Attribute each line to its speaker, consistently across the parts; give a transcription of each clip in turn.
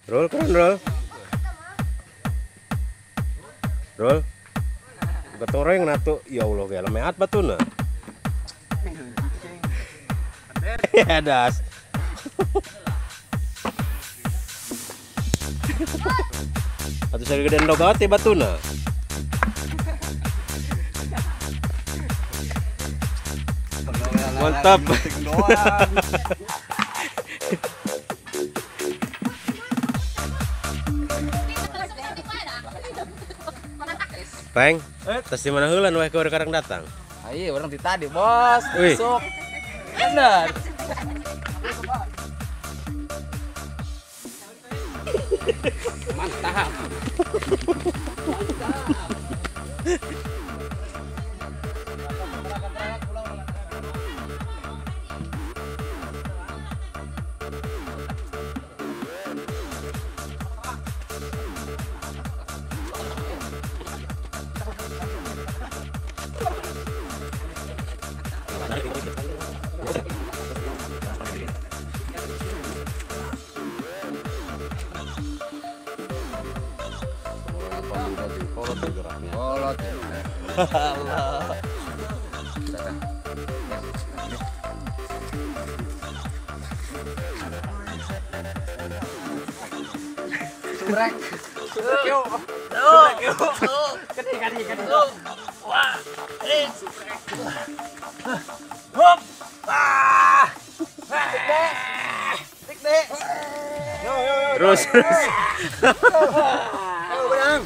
Speaker 1: Roll kan roll. Roll. Ketoreng natu ya Allah kayak lemeat batuna. Ya das. Atau saya gedean logat ya batuna. Mantap. Peng, tes di mana heulan weh keur kadang datang.
Speaker 2: Ayo orang di tadi, Bos.
Speaker 1: Wih.
Speaker 2: Besok. Benar. Mantap. Kolot. Allah. Subrek. Yo. Kadi. Wah. Hop. Ah. Dik. Yo.
Speaker 1: Terus.
Speaker 2: Ayo benang.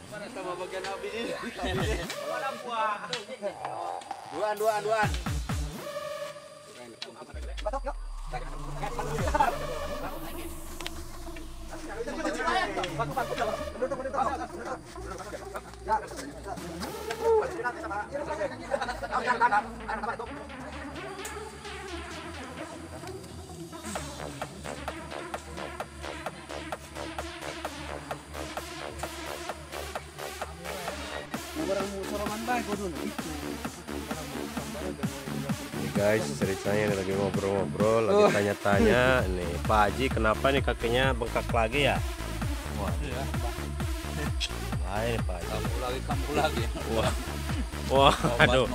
Speaker 2: Mana sama bagian habis ini? Duaan. Batok yuk.
Speaker 1: Guys, ceritanya ini lagi ngobrol-ngobrol, lagi tanya-tanya. Nih, Pak Haji kenapa nih kakinya bengkak lagi ya? Waduh ya. Wah, ini Pak Haji.
Speaker 2: Kambuh lagi.
Speaker 1: Wah, aduh.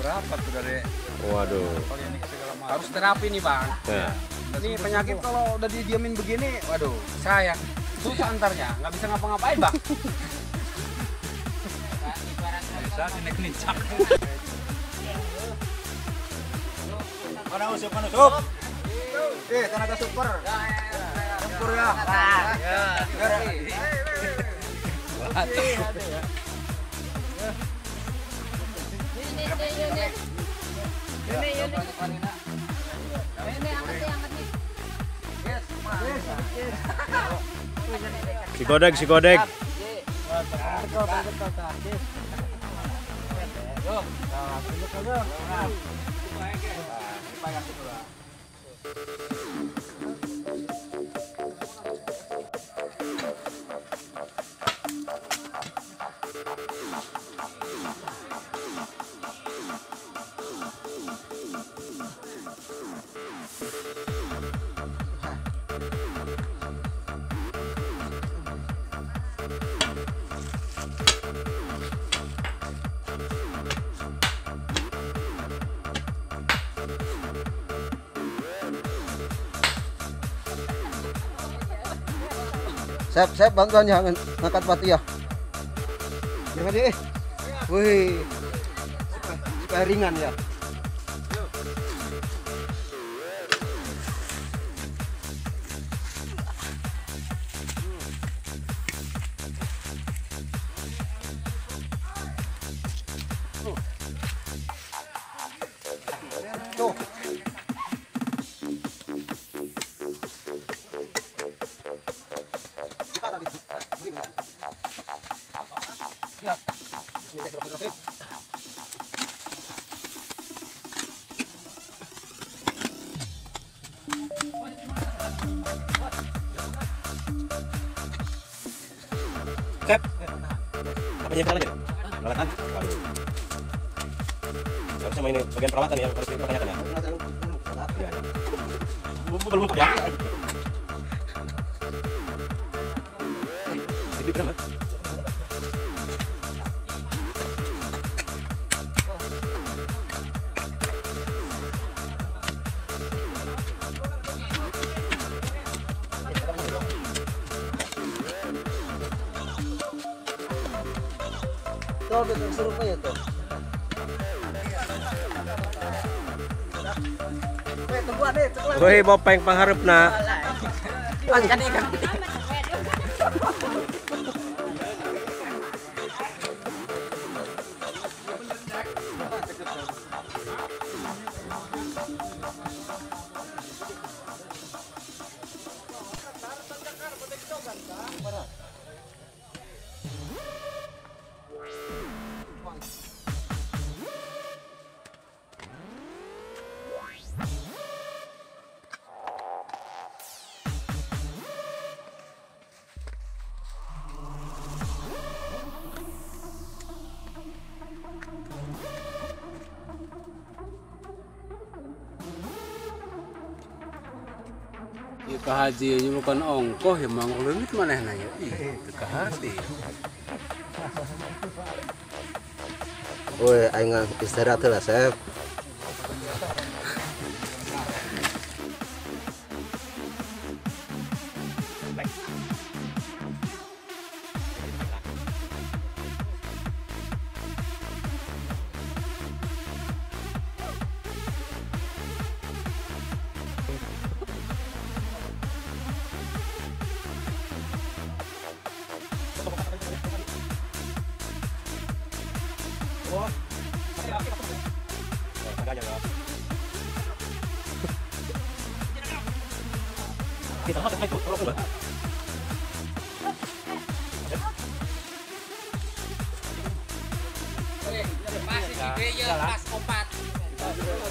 Speaker 2: Berapa tuh dari?
Speaker 1: Waduh.
Speaker 2: Harus terapi nih, Bang.
Speaker 1: Nah,
Speaker 2: Ini penyakit kalau udah didiamin begini, waduh, saya susah antarnya, nggak bisa ngapa-ngapain, Bang. Bisa naik nincak. Mana usup? Tenaga super. Super ya.
Speaker 1: si godek.
Speaker 3: Saya bantuan ya ngangkat batu ya. Jangan deh. Wih. Supaya ringan ya. Tuh.
Speaker 1: Sep. Apa yang lagi? Peralatan? Waduh. Harusnya main bagian perawatan yang harus dipertanyakan ya. Iya. belum ya. Ini berapa?
Speaker 3: Tuh, betul serupanya tuh.
Speaker 1: Woi, bopeng pangharepna.
Speaker 2: Angkat ikan. Ka haji nya bukan ongkoh ya mang leungit manehna ya. Ih, teu ka hati.
Speaker 3: Woi, aing istirahat lah, Sep.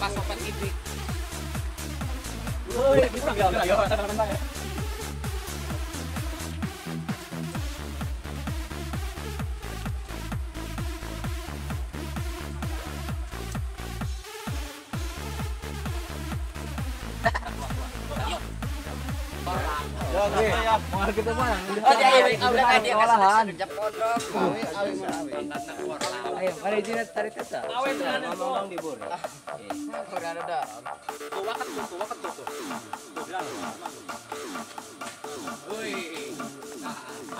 Speaker 2: Pas opat gitu.
Speaker 4: Ayo, mari jinak tarik tesa.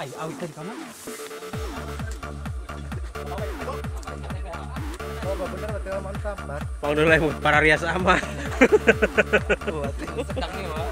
Speaker 4: Ayo, awit tadi kamu.
Speaker 3: Oh, bener betul mantap, Bar.
Speaker 1: Pang dulu yang para rias aman.
Speaker 4: Sedang nih, Pak.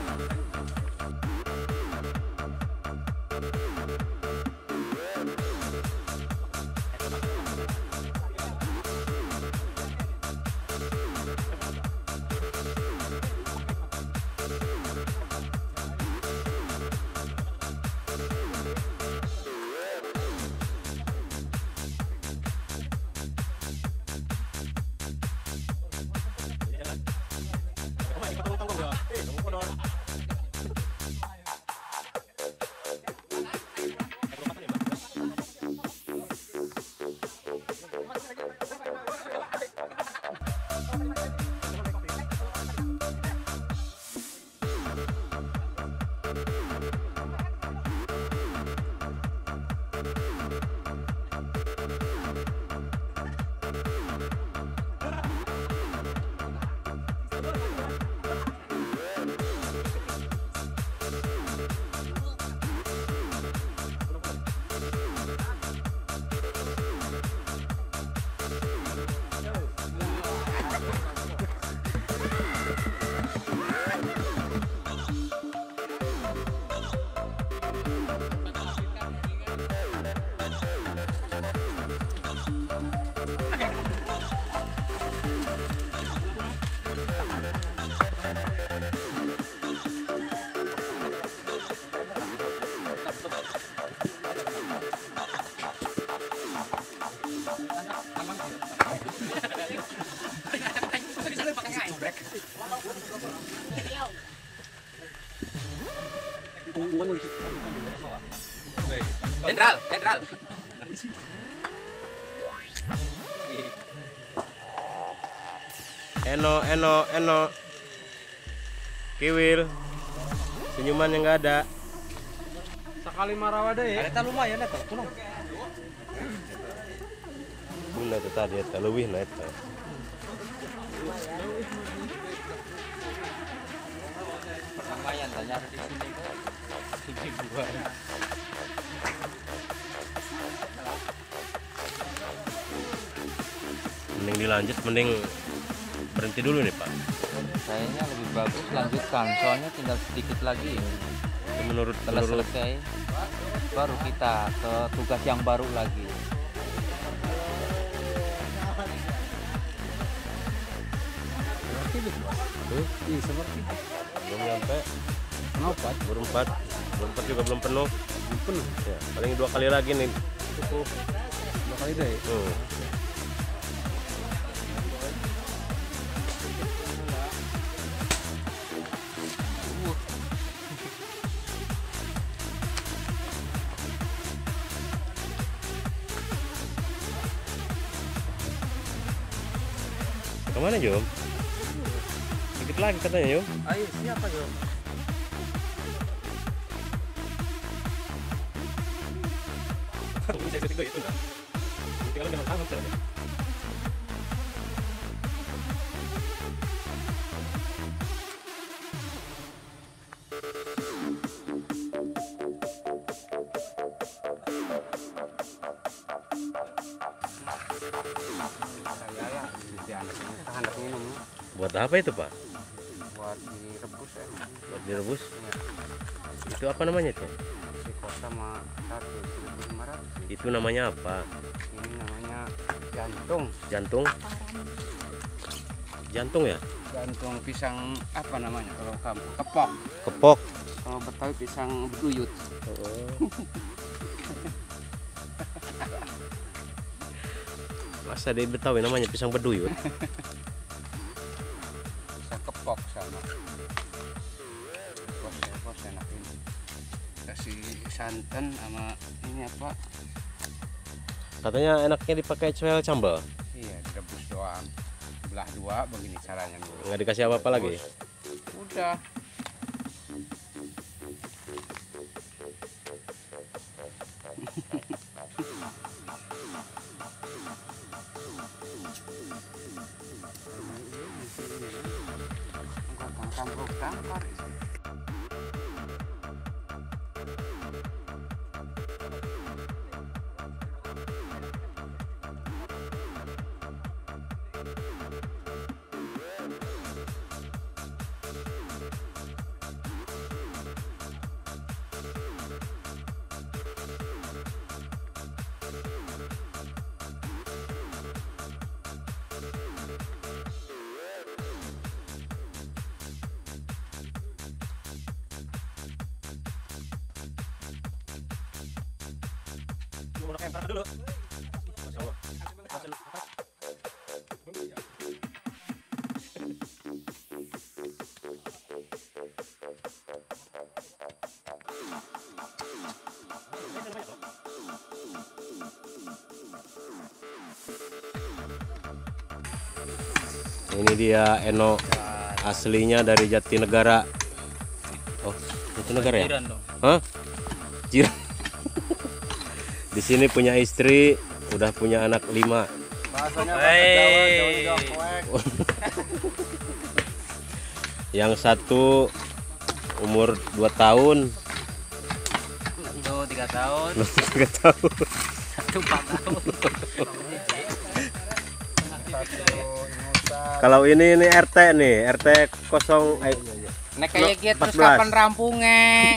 Speaker 2: Jenderal.
Speaker 1: Eno. Kiwil. Senyuman yang nggak ada.
Speaker 2: Sekali marawade ya.
Speaker 4: Eta lumayan eta, kunung.
Speaker 1: Guna itu tadi eta leuwih na eta.
Speaker 4: Lumayan tanya di sini.
Speaker 1: Mending dilanjut, mending berhenti dulu nih Pak.
Speaker 4: Kayaknya lebih bagus lanjutkan, soalnya tinggal sedikit lagi.
Speaker 1: Itu menurut
Speaker 4: Setelah selesai, baru kita ke tugas yang baru lagi.
Speaker 2: Iya seperti
Speaker 1: belum nyampe.
Speaker 2: kenapa?
Speaker 1: Baru 4 juga belum penuh.
Speaker 2: Penuh.
Speaker 1: Ya, paling 2 kali lagi nih.
Speaker 2: Cukup 2 kali deh.
Speaker 1: Kemana Jom? Dikit lagi katanya Jom.
Speaker 2: Ayo siapa yo? Anak minum
Speaker 1: Buat apa itu Pak?
Speaker 2: buat direbus ya.
Speaker 1: Buat direbus? Itu apa namanya tuh?
Speaker 2: Si kos sama 1.500.
Speaker 1: Itu namanya apa?
Speaker 2: Ini namanya jantung.
Speaker 1: Jantung? Jantung ya?
Speaker 2: Jantung pisang apa namanya kalau kamu? Kepok.
Speaker 1: Kepok.
Speaker 2: Kalau Betawi pisang beduyut.
Speaker 1: Masa di Betawi namanya pisang beduyut?
Speaker 2: Pisang kepok sama. Kos enak ini. Kasih santan sama ini apa?
Speaker 1: Katanya enaknya dipakai cewek sambal.
Speaker 2: Iya, direbus doang. Belah 2 begini caranya.
Speaker 1: Nggak dikasih apa-apa lagi?
Speaker 2: Udah. Campur.
Speaker 1: Dulu. Ini dia Eno aslinya dari Jatinegara. Oh, Jatinegara ya?
Speaker 4: Jiran dong.
Speaker 1: Hah? Jiran. Di sini punya istri, udah punya anak 5.
Speaker 2: Bahasanya bahasa Jawa, jauh koek.
Speaker 1: Yang satu umur 2 tahun,
Speaker 4: Tuh 3 tahun,
Speaker 1: 3 tahun.
Speaker 4: 1 4 tahun.
Speaker 1: Kalau ini RT nih, RT 0
Speaker 4: Nek kayak gitu terus
Speaker 1: 14.
Speaker 4: kapan rampungnya?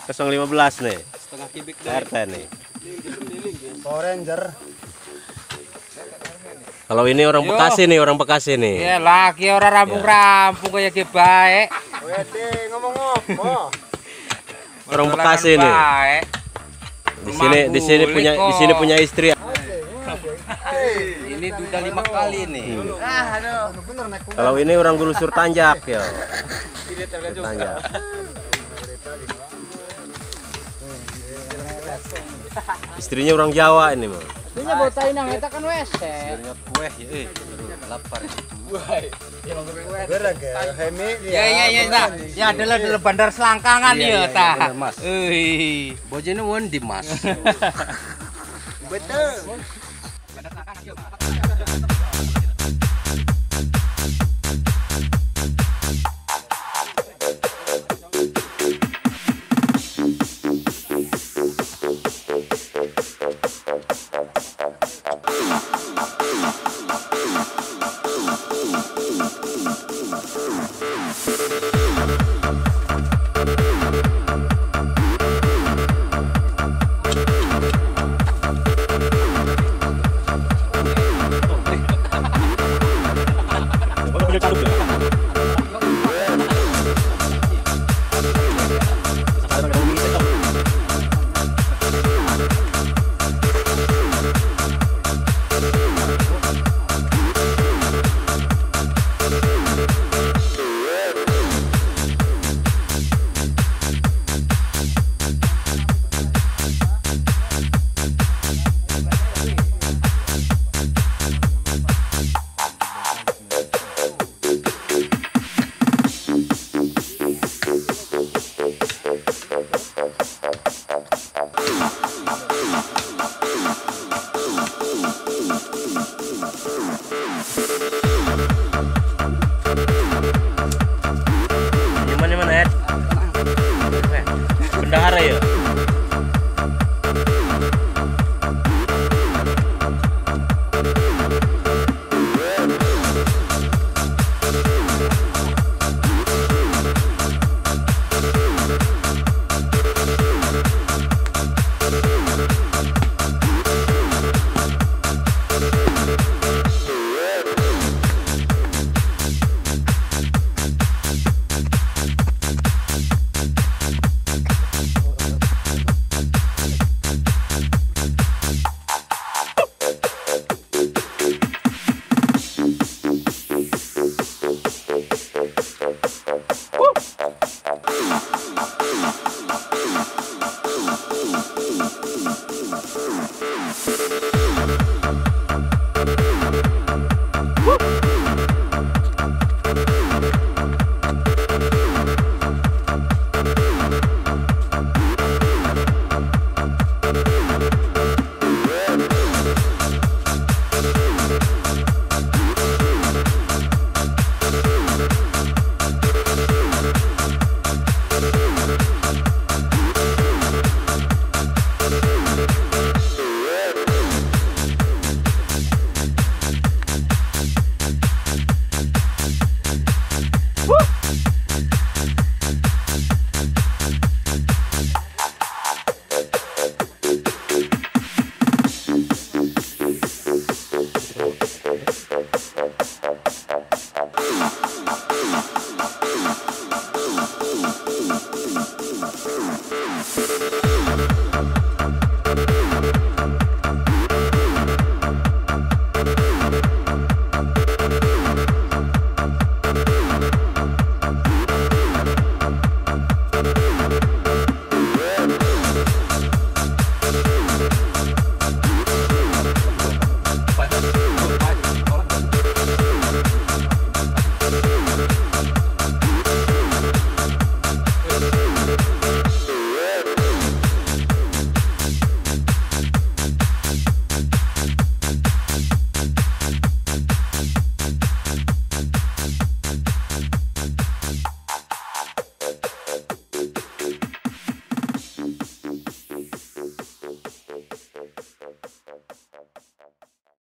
Speaker 1: 015 nih,
Speaker 4: Setengah kibik
Speaker 1: RT nih.
Speaker 3: Power Ranger.
Speaker 1: Kalau ini orang
Speaker 4: Yo.
Speaker 1: Bekasi nih, orang Bekasi nih.
Speaker 4: Ya lagi orang rampung-rampung kayak gitu baik.
Speaker 3: Wede ngomong apa?
Speaker 1: Orang Bekasi nih.
Speaker 4: Baik.
Speaker 1: Di sini punya istri.
Speaker 4: Ini udah 5 kali nih.
Speaker 3: Bener naik
Speaker 1: Kalau ini orang Gurusur Tanjak ya. Tanjak. Istrinya orang Jawa ini mah.
Speaker 4: Ini bawa tainang, kita kan WC.
Speaker 1: Kue ya, lapar.
Speaker 4: Nah. Ya adalah bandar selangkangan ya, tah.
Speaker 1: bener, Mas.
Speaker 4: Euy.
Speaker 1: Bojone wondi Mas.
Speaker 3: Betul.
Speaker 4: Bandar selangkangan yuk.
Speaker 1: Kalau punya karung ya.